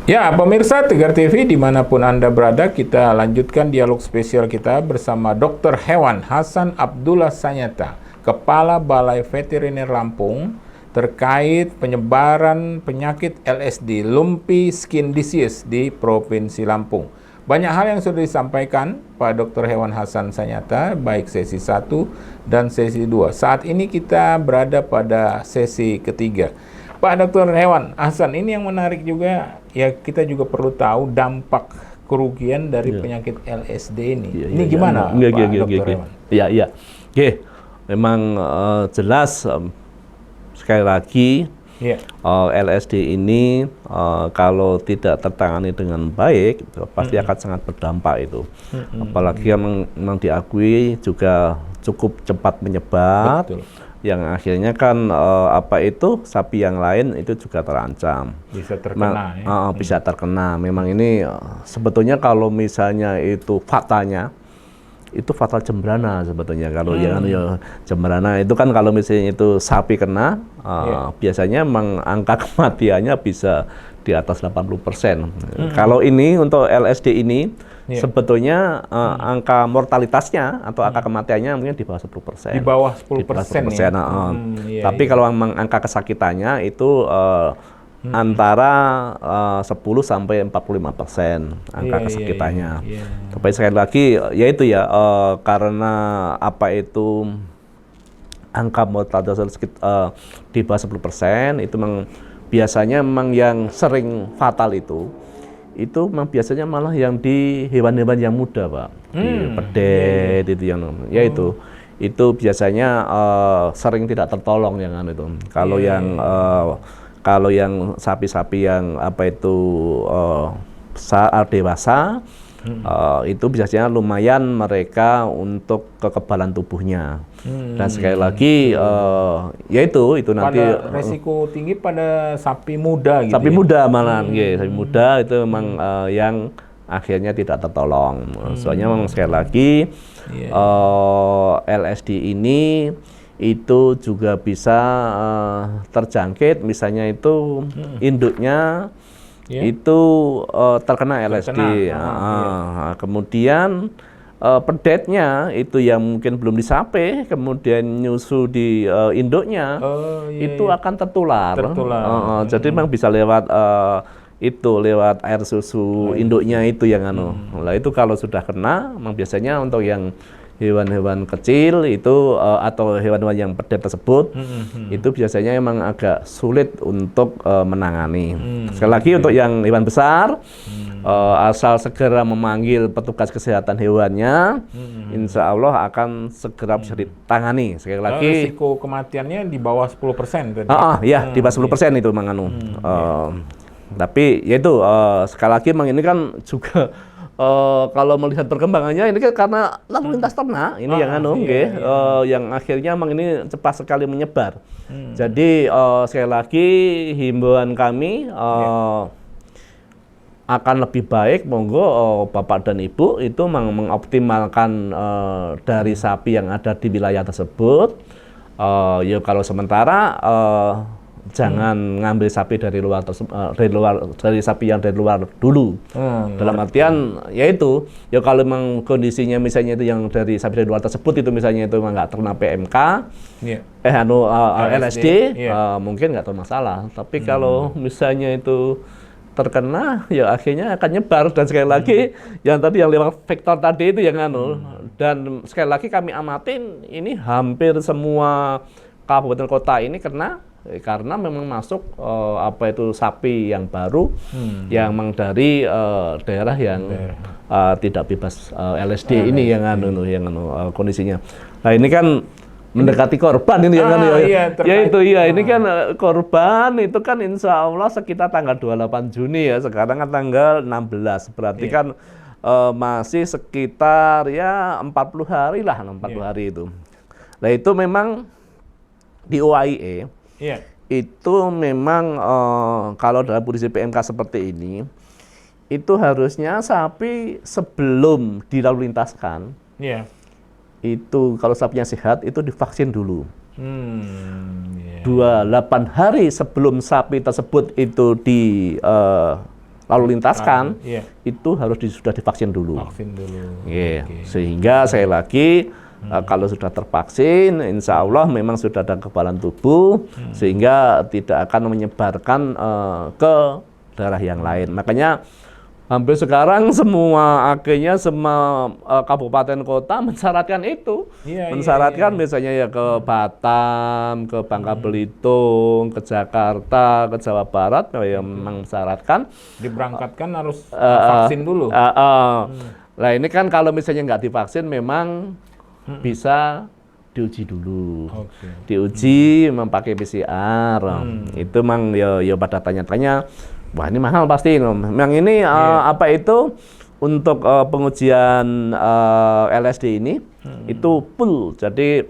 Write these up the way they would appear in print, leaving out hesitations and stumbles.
Ya, pemirsa Tegar TV dimanapun Anda berada, kita lanjutkan dialog spesial kita bersama Dr. Hewan Hasan Abdullah Sanyata, Kepala Balai Veteriner Lampung, terkait penyebaran penyakit LSD, Lumpy Skin Disease di Provinsi Lampung. Banyak hal yang sudah disampaikan Pak Dr. Hewan Hasan Sanyata, baik sesi 1 dan sesi 2. Saat ini kita berada pada sesi ketiga. Pak Dr. Hewan Hasan, ini yang menarik juga, ya kita juga perlu tahu dampak kerugian dari penyakit LSD ini. Ini gimana Pak Dr. Hewan? Iya. Oke, memang jelas sekali lagi LSD ini kalau tidak tertangani dengan baik pasti akan sangat berdampak itu. Apalagi yang memang diakui juga cukup cepat menyebar. Betul. Yang akhirnya kan sapi yang lain itu juga terancam. Bisa terkena bisa terkena. Memang ini sebetulnya kalau misalnya itu fatalnya, itu fatal cembrana sebetulnya. Kalau yang cembrana itu kan kalau misalnya itu sapi kena, biasanya memang angka kematiannya bisa di atas 80%. Kalau ini untuk LSD ini, sebetulnya angka mortalitasnya atau angka kematiannya mungkin di bawah 10%. Di bawah 10%, ya? Tapi kalau memang angka kesakitannya itu antara 10 sampai 45% angka kesakitannya. Tapi sekali lagi yaitu karena angka mortalitas di bawah 10% itu memang biasanya memang yang sering fatal itu memang biasanya malah yang di hewan-hewan yang muda, Pak. Di pedet itu yang itu biasanya sering tidak tertolong yang itu. Kalau yang sapi-sapi yang dewasa itu biasanya lumayan mereka untuk kekebalan tubuhnya. Dan sekali lagi itu nanti resiko tinggi pada sapi muda gitu. Sapi muda malah, sapi muda itu memang yang akhirnya tidak tertolong. Soalnya memang sekali lagi LSD ini itu juga bisa terjangkit, misalnya itu induknya itu terkena LSD. Kemudian pedetnya itu yang mungkin belum disape, kemudian nyusu di induknya, itu akan tertular. Jadi memang bisa lewat lewat air susu induknya itu yang Nah, itu kalau sudah kena, memang biasanya untuk yang hewan-hewan kecil itu atau hewan-hewan yang pedet tersebut itu biasanya emang agak sulit untuk menangani. Sekali lagi untuk yang hewan besar, asal segera memanggil petugas kesehatan hewannya, insya Allah akan segera bisa ditangani. Sekali lagi risiko kematiannya di bawah 10% tadi. Di bawah 10% itu memang tapi yaitu sekali lagi memang ini kan juga kalau melihat perkembangannya ini kan karena lalu lintas ternak ini yang akhirnya memang ini cepat sekali menyebar. Jadi sekali lagi himbauan kami akan lebih baik monggo Bapak dan Ibu itu mengoptimalkan dari sapi yang ada di wilayah tersebut. Kalau sementara jangan ngambil sapi dari luar dari sapi yang dari luar dulu. Dalam artian kalau memang kondisinya misalnya itu yang dari sapi dari luar tersebut itu misalnya itu memang nggak terkena PMK, LSD, mungkin nggak masalah. Tapi kalau misalnya itu terkena, ya akhirnya akan nyebar. Dan sekali lagi yang tadi yang lewat vektor tadi itu yang dan sekali lagi kami amatin ini hampir semua kabupaten kota ini kena karena memang masuk sapi yang baru yang memang dari daerah yang tidak bebas LSD ini yang kondisinya. Nah, ini kan mendekati korban ini ini kan korban itu kan insya Allah sekitar tanggal 28 Juni ya, sekarang kan tanggal 16, berarti kan masih sekitar 40 hari lah, 40 hari itu. Nah, itu memang di OAIE itu memang kalau dalam kondisi PMK seperti ini itu harusnya sapi sebelum dilalu lintaskan itu kalau sapinya sehat itu divaksin dulu. 28 hari sebelum sapi tersebut itu lalu lintaskan, Iya. itu harus sudah divaksin dulu. Vaksin dulu. Iya. Oke. Sehingga sekali lagi kalau sudah tervaksin, insya Allah memang sudah ada kekebalan tubuh, sehingga tidak akan menyebarkan ke daerah yang lain. Makanya hampir sekarang semua akhirnya semua kabupaten kota mensyaratkan itu, Iya, mensyaratkan misalnya ya ke Batam, ke Bangka Belitung, ke Jakarta, ke Jawa Barat, ya memang mensyaratkan Diberangkatkan harus vaksin dulu. Nah ini kan kalau misalnya nggak divaksin memang bisa diuji dulu, Oke. diuji memakai PCR. Itu memang ya pada tanya-tanya. Wah ini mahal pasti. Memang ini apa itu untuk pengujian LSD ini itu full. Jadi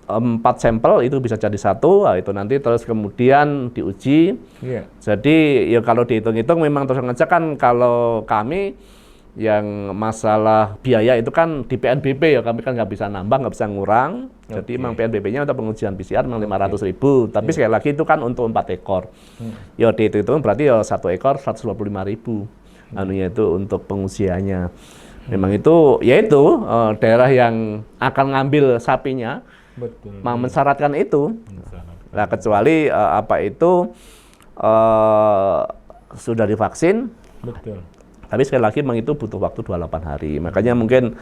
empat sampel itu bisa jadi satu. Nah, itu nanti terus kemudian diuji. Iya. Jadi ya kalau dihitung-hitung memang terus ngecek kan kalau kami yang masalah biaya itu kan di PNBP ya kami kan nggak bisa nambah, nggak bisa ngurang. Jadi memang PNBP-nya untuk pengujian PCR memang 500.000. Tapi sekali lagi itu kan untuk 4 ekor. Ya dihitung berarti ya 1 ekor 125.000. Anunya itu untuk pengujiannya. Memang itu ya itu daerah yang akan ngambil sapinya Betul. mensyaratkan itu. Mensyaratkan. Nah kecuali apa itu sudah divaksin. Betul. Tapi sekali lagi memang itu butuh waktu 28 hari. Makanya mungkin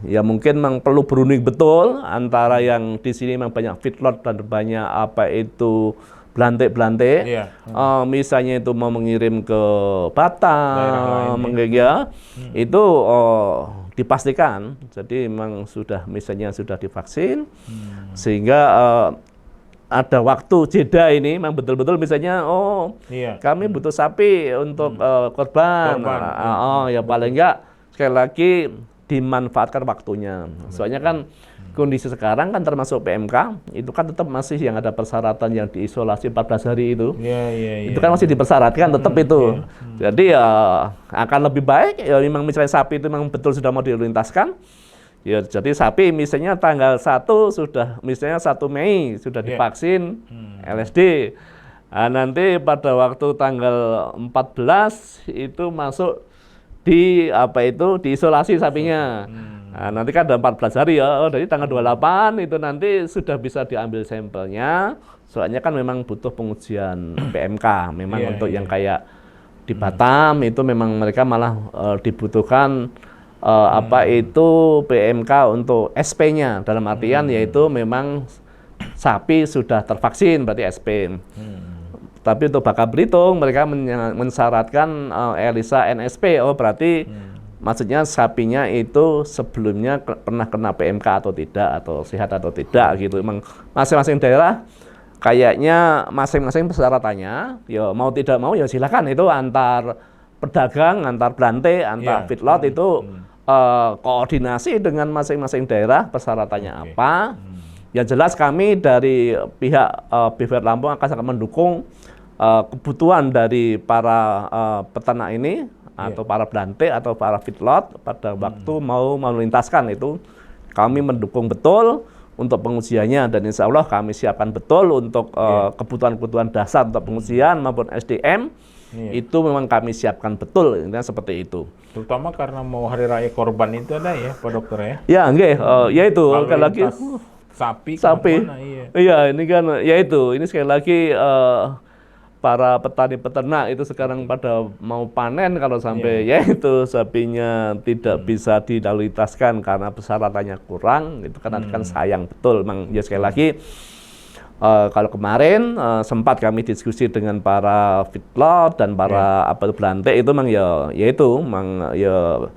ya mungkin memang perlu berunding betul antara yang di sini memang banyak feedlot dan banyak apa itu belantik-belantik. Iya. Misalnya itu mau mengirim ke Batam, ya, itu dipastikan. Jadi memang sudah misalnya sudah divaksin, sehingga ada waktu jeda ini memang betul-betul misalnya Iya. kami butuh sapi untuk korban. Ya paling enggak sekali lagi dimanfaatkan waktunya. Soalnya kan kondisi sekarang kan termasuk PMK itu kan tetap masih yang ada persyaratan yang diisolasi 14 hari itu. Iya. Itu kan masih dipersyaratkan tetap itu. Jadi ya akan lebih baik ya memang misalnya sapi itu memang betul sudah mau dilintaskan. Ya, jadi sapi misalnya tanggal 1 sudah, misalnya 1 Mei sudah divaksin LSD. Nah, nanti pada waktu tanggal 14 itu masuk di apa itu diisolasi sapinya. Nah, nanti kan ada 14 hari ya. Jadi tanggal 28 itu nanti sudah bisa diambil sampelnya. Soalnya kan memang butuh pengujian PMK. Memang untuk yang kayak di Batam itu memang mereka malah dibutuhkan apa itu PMK untuk SP-nya dalam artian yaitu memang sapi sudah tervaksin berarti SP. Tapi untuk Bangka Belitung mereka mensyaratkan ELISA NSP. Berarti maksudnya sapinya itu sebelumnya pernah kena PMK atau tidak atau sehat atau tidak gitu. Memang masing-masing daerah kayaknya masing-masing persyaratannya. Ya mau tidak mau ya silakan itu antar pedagang, antar belantik, antar feedlot itu koordinasi dengan masing-masing daerah persyaratannya apa. Yang jelas kami dari pihak BVR Lampung akan sangat mendukung kebutuhan dari para peternak ini atau para belantik atau para feedlot pada waktu mau melintaskan itu. Kami mendukung betul untuk pengujiannya dan insya Allah kami siapkan betul untuk kebutuhan-kebutuhan dasar untuk pengujian maupun SDM. Itu memang kami siapkan betul, intinya seperti itu. Terutama karena mau hari raya korban itu ada ya, Pak Dokter ya? Ya, enggak, ya itu sekali lagi sapi. Iya, ini kan ya itu. Ini sekali lagi para petani peternak itu sekarang pada mau panen kalau sampai ya itu sapinya tidak bisa dilaluitaskan karena persyaratannya kurang, itu kan sayang betul. Memang ya sekali lagi kalau kemarin sempat kami diskusi dengan para feedlot dan para belantik itu memang ya itu memang ya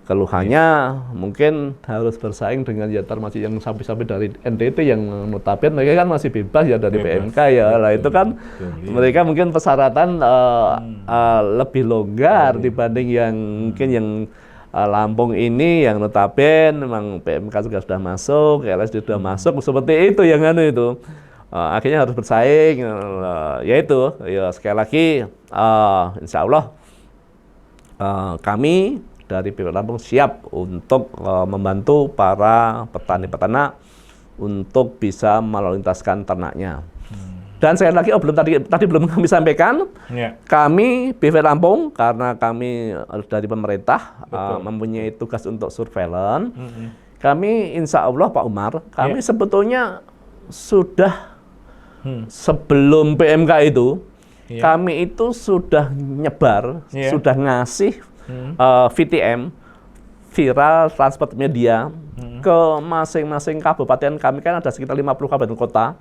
keluhannya mungkin harus bersaing dengan ya termasuk yang sapi-sapi dari NTT yang notabene mereka kan masih bebas ya dari PMK ya. Lah itu kan mereka mungkin persyaratan lebih longgar dibanding yang mungkin yang Lampung ini yang notabene memang PMK juga sudah masuk, LSD sudah masuk seperti itu yang itu. Akhirnya harus bersaing, yaitu ya sekali lagi insya Allah kami dari BVR Lampung siap untuk membantu para petani-peternak untuk bisa melintaskan ternaknya. Dan sekali lagi, tadi belum kami sampaikan, kami BV Lampung karena kami dari pemerintah mempunyai tugas untuk surveillance. Kami insya Allah Pak Umar, kami sebetulnya sudah sebelum PMK itu, kami itu sudah nyebar, sudah ngasih VTM, viral transport media, ke masing-masing kabupaten. Kami kan ada sekitar 50 kabupaten kota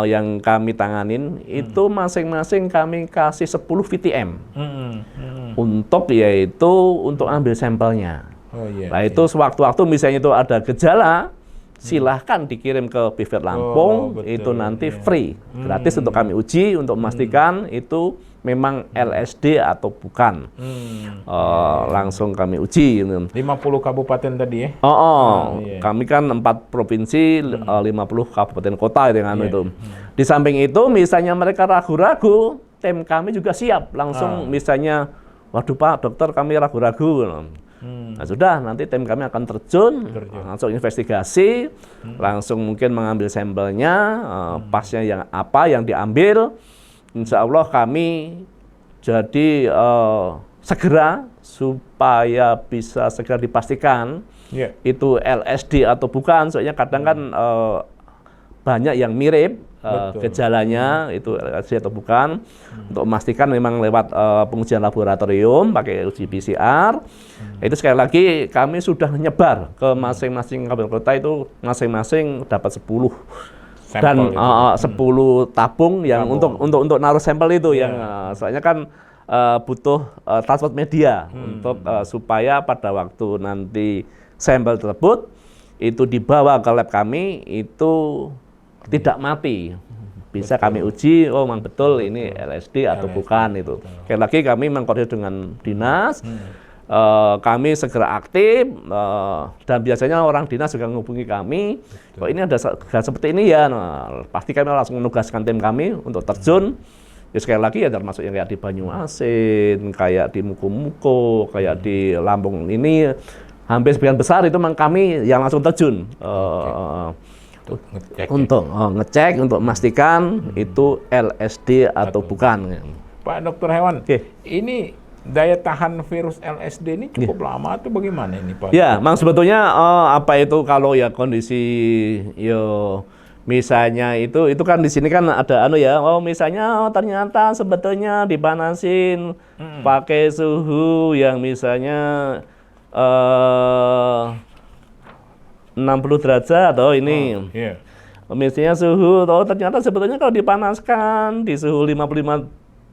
yang kami tanganin, itu masing-masing kami kasih 10 VTM untuk untuk ambil sampelnya. Nah itu sewaktu-waktu misalnya itu ada gejala, silahkan dikirim ke BV Lampung, itu nanti free, gratis untuk kami uji untuk memastikan itu memang LSD atau bukan. Langsung kami uji. 50 kabupaten tadi ya? Kami kan 4 provinsi, 50 kabupaten kota itu. Di samping itu, misalnya mereka ragu-ragu, tim kami juga siap. Langsung misalnya, waduh Pak Dokter kami ragu-ragu. Nah sudah, nanti tim kami akan terjun. Langsung investigasi, langsung mungkin mengambil sampelnya, pasnya yang apa yang diambil. Insya Allah kami jadi segera supaya bisa segera dipastikan itu LSD atau bukan. Soalnya kadang kan banyak yang mirip gejalanya itu LSD atau bukan. Untuk memastikan memang lewat pengujian laboratorium pakai uji PCR. Itu sekali lagi kami sudah menyebar ke masing-masing kabupaten kota, itu masing-masing dapat 10 dan 10 tabung yang untuk naruh sampel itu yang soalnya kan butuh transport media untuk supaya pada waktu nanti sampel tersebut itu dibawa ke lab kami itu tidak mati. Bisa kami uji, oh memang betul ini LSD atau bukan itu. Sekali lagi kami mengkoordinasi dengan dinas, kami segera aktif, dan biasanya orang dinas juga menghubungi kami, kok ini ada seperti ini ya, pasti kami langsung menugaskan tim kami untuk terjun. Ya sekali lagi ya termasuk yang kayak di Banyuasin, kayak di Muko-Muko, kayak di Lampung ini, hampir sebagian besar itu memang kami yang langsung terjun. Untuk ngecek, untuk memastikan itu LSD atau bukan. Pak Dokter Hewan, ini daya tahan virus LSD ini cukup lama atau bagaimana ini Pak? Ya, memang sebetulnya apa itu kalau ya kondisi misalnya itu kan di sini kan ada misalnya ternyata sebetulnya dipanasin pakai suhu yang misalnya 60 derajat ini. Misalnya suhu ternyata sebetulnya kalau dipanaskan di suhu 55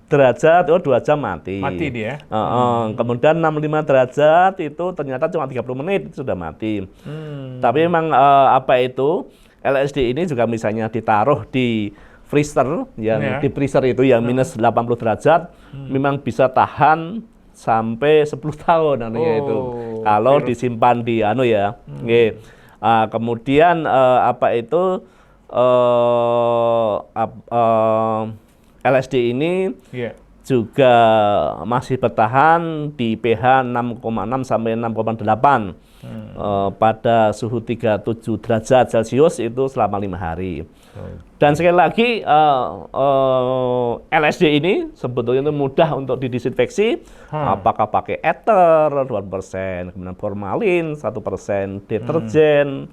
derajat 2 jam mati. Mati dia. Kemudian 65 derajat itu ternyata cuma 30 menit sudah mati. Tapi memang LSD ini juga misalnya ditaruh di freezer yang di freezer itu yang minus 80 derajat memang bisa tahan sampai 10 tahun itu. Kalau disimpan di kemudian LSD ini juga masih bertahan di pH 6,6 sampai 6,8 pada suhu 37 derajat Celcius itu selama 5 hari. Dan sekali lagi LSD ini sebetulnya itu mudah untuk didisinfeksi, apakah pakai ether 2%, kemudian formalin 1%, deterjen,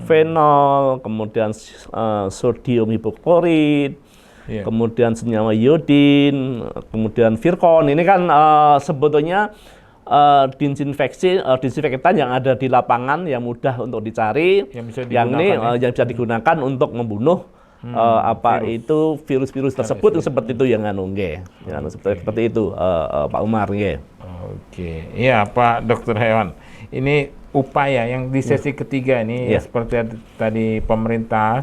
fenol, kemudian sodium hipoklorit, kemudian senyawa iodin, kemudian zirkon. Ini kan sebetulnya disinfektan yang ada di lapangan yang mudah untuk dicari, yang bisa digunakan untuk membunuh itu virus-virus tersebut seperti itu yang seperti itu Pak Umar. Oke, iya Pak Dokter Hewan. Ini upaya yang di sesi ketiga ini seperti tadi pemerintah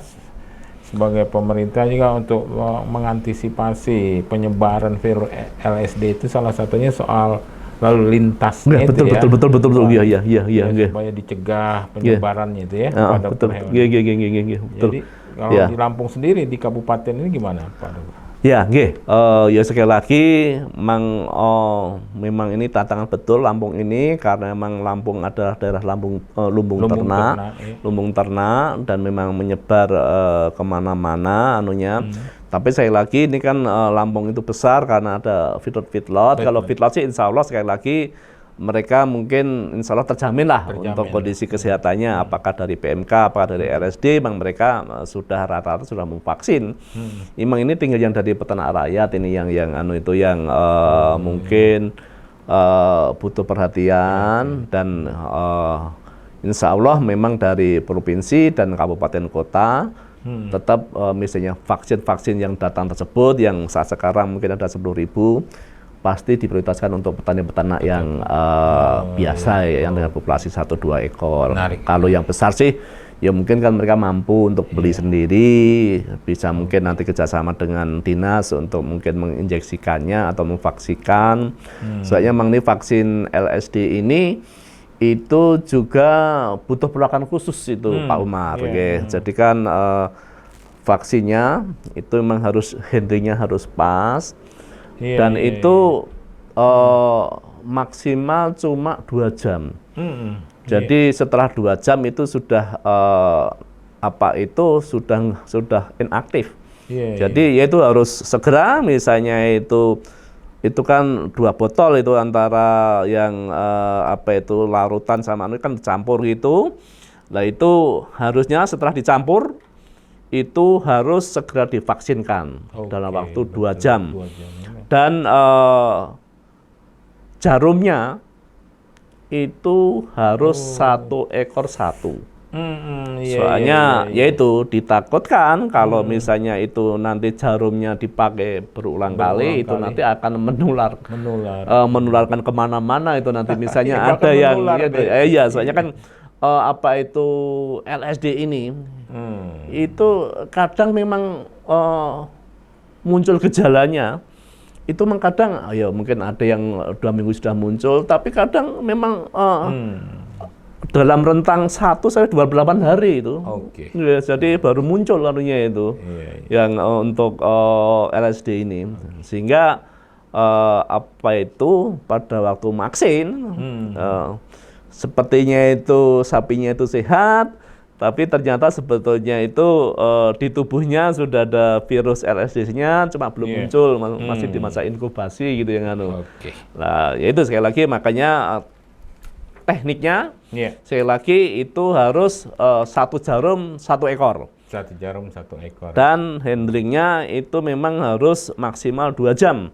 sebagai pemerintah juga untuk mengantisipasi penyebaran virus LSD itu salah satunya soal lalu lintasnya betul. Iya. Supaya dicegah penyebarannya itu ya, Pak Dokter Hewan. Betul. Jadi kalau di Lampung sendiri di kabupaten ini gimana Pak Dokter? Ya, nggih. Ya sekali lagi, memang ini tantangan betul Lampung ini karena memang Lampung adalah daerah lumbung ternak, iya. lumbung ternak dan memang menyebar kemana-mana anunya. Tapi sekali lagi ini kan Lampung itu besar karena ada feedlot. Kalau feedlot sih insya Allah sekali lagi mereka mungkin insya Allah terjamin lah untuk kondisi kesehatannya, apakah dari PMK, apakah dari RSD, memang mereka sudah rata-rata sudah memvaksin. Memang ini tinggal yang dari peternak rakyat ini yang mungkin butuh perhatian dan insya Allah memang dari provinsi dan kabupaten kota tetap misalnya vaksin-vaksin yang datang tersebut yang saat sekarang mungkin ada 10.000 pasti diprioritaskan untuk petani-peternak yang biasa ya, yang dengan populasi 1-2 ekor. Menarik. Kalau yang besar sih ya mungkin kan mereka mampu untuk beli sendiri, bisa mungkin nanti kerjasama dengan dinas untuk mungkin menginjeksikannya atau memvaksikan. Soalnya memang ini vaksin LSD ini itu juga butuh perlakuan khusus itu Pak Umar. Jadi kan vaksinnya itu memang harus handlingnya harus pas. Dan itu maksimal cuma 2 jam. Jadi setelah 2 jam itu sudah sudah inaktif. Jadi ya itu harus segera misalnya itu kan 2 botol itu antara yang larutan sama anu kan dicampur gitu. Nah itu harusnya setelah dicampur itu harus segera divaksinkan dalam waktu 2 jam. Dan jarumnya itu harus 1 ekor 1. Soalnya yaitu ditakutkan kalau misalnya itu nanti jarumnya dipakai berulang kali itu nanti akan menularkan kemana-mana itu nanti misalnya ada yang soalnya kan LSD ini itu kadang memang muncul gejalanya itu kadang ya mungkin ada yang 2 minggu sudah muncul tapi kadang memang dalam rentang 1 sampai 28 hari itu. Ya, jadi baru muncul anunya itu yang untuk LSD ini sehingga pada waktu vaksin sepertinya itu sapinya itu sehat tapi ternyata sebetulnya itu di tubuhnya sudah ada virus LSD-nya, cuma belum muncul, masih di masa inkubasi gitu yang anu. Nah, ya itu sekali lagi makanya tekniknya sekali lagi itu harus 1 jarum 1 ekor. 1 jarum 1 ekor. Dan handlingnya itu memang harus maksimal 2 jam.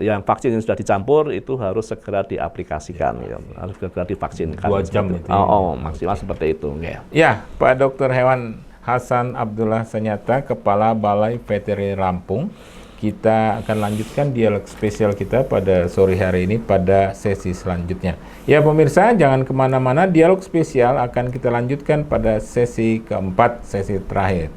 Yang vaksin yang sudah dicampur itu harus segera diaplikasikan, harus segera divaksinkan. 2 jam itu. Maksimal seperti itu. Ya, Pak Dr. Hewan Hasan Abdullah Sanyata, Kepala Balai Veteriner Lampung. Kita akan lanjutkan dialog spesial kita pada sore hari ini pada sesi selanjutnya. Ya pemirsa, jangan kemana-mana, dialog spesial akan kita lanjutkan pada sesi keempat, sesi terakhir.